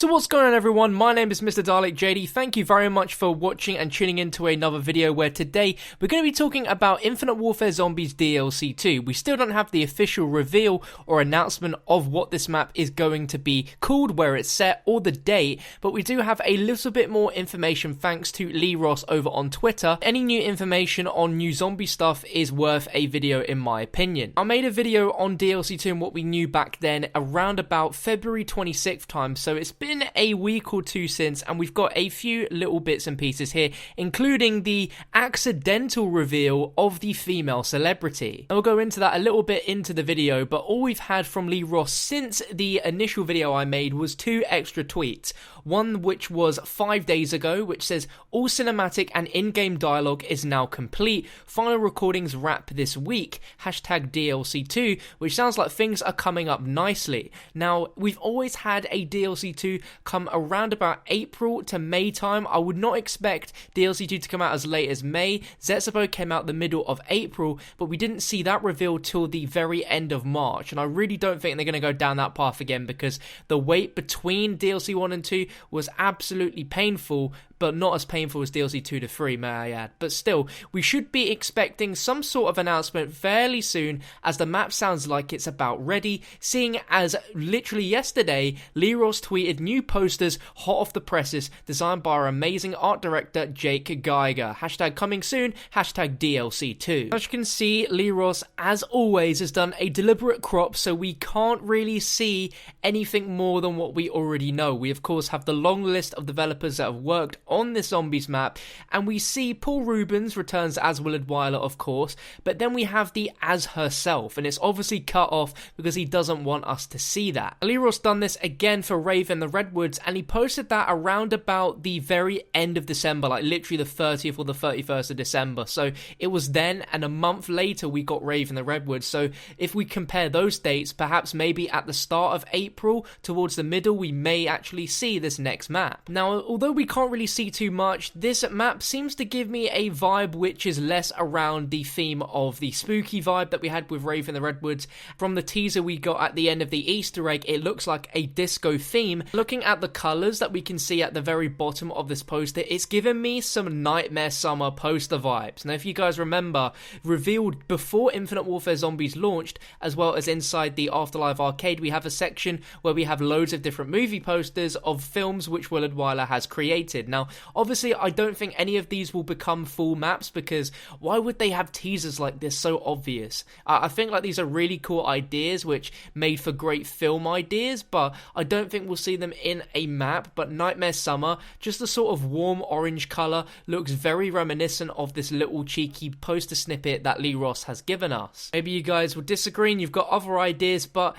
So what's going on, everyone? My name is MrDalekJD. Thank you very much for watching and tuning into another video where today we're going to be talking about Infinite Warfare Zombies DLC 2. We still don't have the official reveal or announcement of what this map is going to be called, where it's set, or the date, but we do have a little bit more information thanks to Lee Ross over on Twitter. Any new information on new zombie stuff is worth a video in my opinion. I made a video on DLC 2 and what we knew back then around about February 26th time, so it's been a week or two since, and we've got a few little bits and pieces here, including the accidental reveal of the female celebrity. And we'll go into that a little bit into the video, but all we've had from Lee Ross since the initial video I made was two extra tweets. One which was 5 days ago, which says, all cinematic and in-game dialogue is now complete. Final recordings wrap this week. Hashtag DLC 2, which sounds like things are coming up nicely. Now, we've always had a DLC 2 come around about April to May time. I would not expect DLC 2 to come out as late as May. Zetsubo came out the middle of April, but we didn't see that reveal till the very end of March, and I really don't think they're going to go down that path again, because the wait between DLC 1 and 2 was absolutely painful, but not as painful as DLC 2 to 3, may I add. But still, we should be expecting some sort of announcement fairly soon, as the map sounds like it's about ready, seeing as literally yesterday, Lee Ross tweeted new posters hot off the presses, designed by our amazing art director, Jake Geiger. Hashtag coming soon, hashtag DLC 2. As you can see, Lee Ross, as always, has done a deliberate crop, so we can't really see anything more than what we already know. We, of course, have the long list of developers that have worked on this zombies map, and we see Paul Rubens returns as Willard Wyler, of course, but then we have the as herself, and it's obviously cut off because he doesn't want us to see that. Lee Ross done this again for Raven the Redwoods, and he posted that around about the very end of December, like literally the 30th or the 31st of December, so it was then, and a month later we got Raven the Redwoods. So if we compare those dates, perhaps maybe at the start of April towards the middle, we may actually see this next map. Now, although we can't really see too much, this map seems to give me a vibe which is less around the theme of the spooky vibe that we had with Raven the Redwoods. From the teaser we got at the end of the Easter egg, it looks like a disco theme. Looking at the colours that we can see at the very bottom of this poster, it's given me some Nightmare Summer poster vibes. Now, if you guys remember, revealed before Infinite Warfare Zombies launched, as well as inside the Afterlife arcade, we have a section where we have loads of different movie posters of films which Willard Wyler has created. Now, obviously, I don't think any of these will become full maps, because why would they have teasers like this so obvious? I think like these are really cool ideas which made for great film ideas, but I don't think we'll see them in a map. But Nightmare Summer, just the sort of warm orange colour, looks very reminiscent of this little cheeky poster snippet that Lee Ross has given us. Maybe you guys will disagree and you've got other ideas, but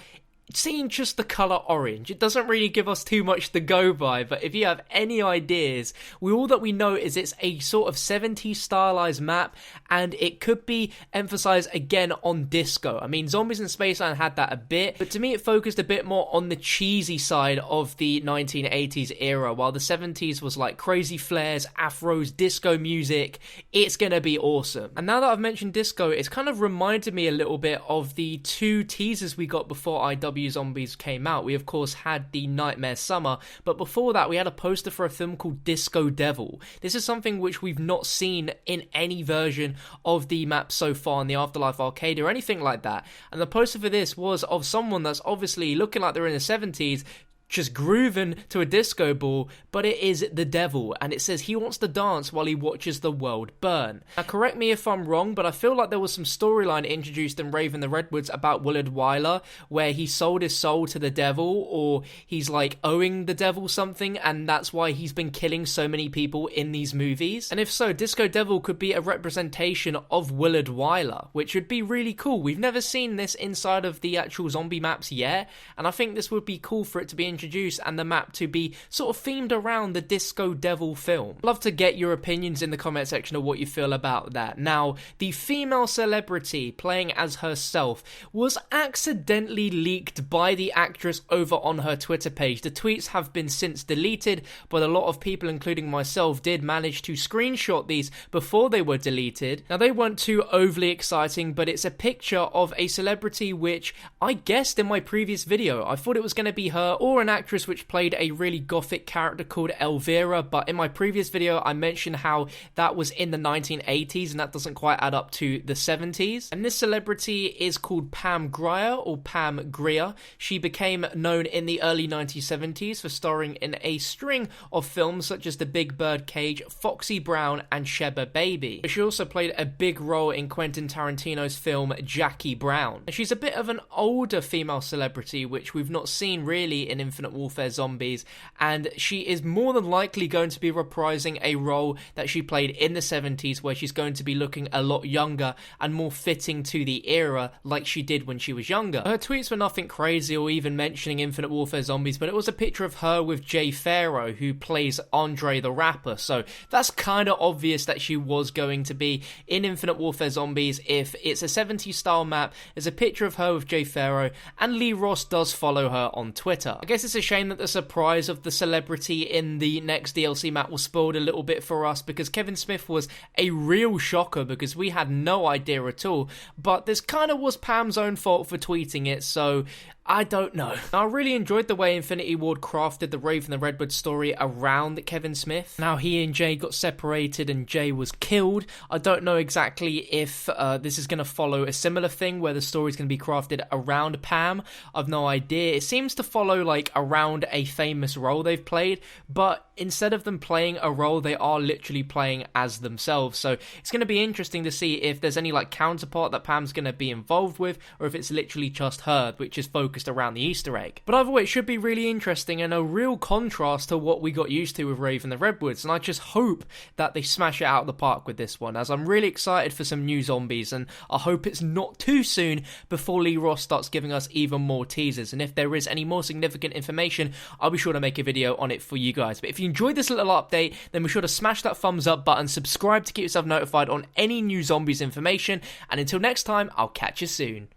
seeing just the colour orange, it doesn't really give us too much to go by. But if you have any ideas, all that we know is it's a sort of 70s stylized map, and it could be emphasized again on disco. I mean, Zombies in Spaceland had that a bit, but to me it focused a bit more on the cheesy side of the 1980s era, while the 70s was like crazy flares, afros, disco music. It's gonna be awesome. And now that I've mentioned disco, it's kind of reminded me a little bit of the two teasers we got before IW Zombies came out. We of course had the Nightmare Summer, but before that we had a poster for a film called Disco Devil. This is something which we've not seen in any version of the map so far in the Afterlife arcade or anything like that, and the poster for this was of someone that's obviously looking like they're in the 70s, just grooving to a disco ball, but it is the devil, and it says he wants to dance while he watches the world burn. Now, correct me if I'm wrong, but I feel like there was some storyline introduced in Raven the Redwoods about Willard Wyler, where he sold his soul to the devil, or he's like owing the devil something, and that's why he's been killing so many people in these movies. And if so, Disco Devil could be a representation of Willard Wyler, which would be really cool. We've never seen this inside of the actual zombie maps yet, and I think this would be cool for it to be introduced and the map to be sort of themed around the Disco Devil film. Love to get your opinions in the comment section of what you feel about that. Now, the female celebrity playing as herself was accidentally leaked by the actress over on her Twitter page. The tweets have been since deleted, but a lot of people, including myself, did manage to screenshot these before they were deleted. Now, they weren't too overly exciting, but it's a picture of a celebrity which I guessed in my previous video. I thought it was going to be her or an actress which played a really gothic character called Elvira, but in my previous video I mentioned how that was in the 1980s and that doesn't quite add up to the 70s. And this celebrity is called Pam Grier, or Pam Grier. She became known in the early 1970s for starring in a string of films such as The Big Bird Cage, Foxy Brown, and Sheba Baby. She also played a big role in Quentin Tarantino's film Jackie Brown. And she's a bit of an older female celebrity which we've not seen really in Infinite Warfare Zombies, and she is more than likely going to be reprising a role that she played in the 70s where she's going to be looking a lot younger and more fitting to the era like she did when she was younger. Her tweets were nothing crazy or even mentioning Infinite Warfare Zombies, but it was a picture of her with Jay Pharoah, who plays Andre the Rapper, so that's kind of obvious that she was going to be in Infinite Warfare Zombies. If it's a 70s style map, there's a picture of her with Jay Pharoah, and Lee Ross does follow her on Twitter. I guess it's a shame that the surprise of the celebrity in the next DLC map was spoiled a little bit for us, because Kevin Smith was a real shocker because we had no idea at all, but this kind of was Pam's own fault for tweeting it, so I don't know. I really enjoyed the way Infinity Ward crafted the Raven the Redwood story around Kevin Smith. Now he and Jay got separated and Jay was killed. I don't know exactly if this is going to follow a similar thing where the story's going to be crafted around Pam. I've no idea. It seems to follow like around a famous role they've played, but instead of them playing a role, they are literally playing as themselves. So it's going to be interesting to see if there's any like counterpart that Pam's going to be involved with, or if it's literally just her, which is focused around the Easter egg. But either way, it should be really interesting and a real contrast to what we got used to with Raven the Redwoods, and I just hope that they smash it out of the park with this one, as I'm really excited for some new zombies, and I hope it's not too soon before Lee Ross starts giving us even more teasers. And if there is any more significant information, I'll be sure to make a video on it for you guys. But if you enjoyed this little update, then be sure to smash that thumbs up button, subscribe to keep yourself notified on any new zombies information, and until next time, I'll catch you soon.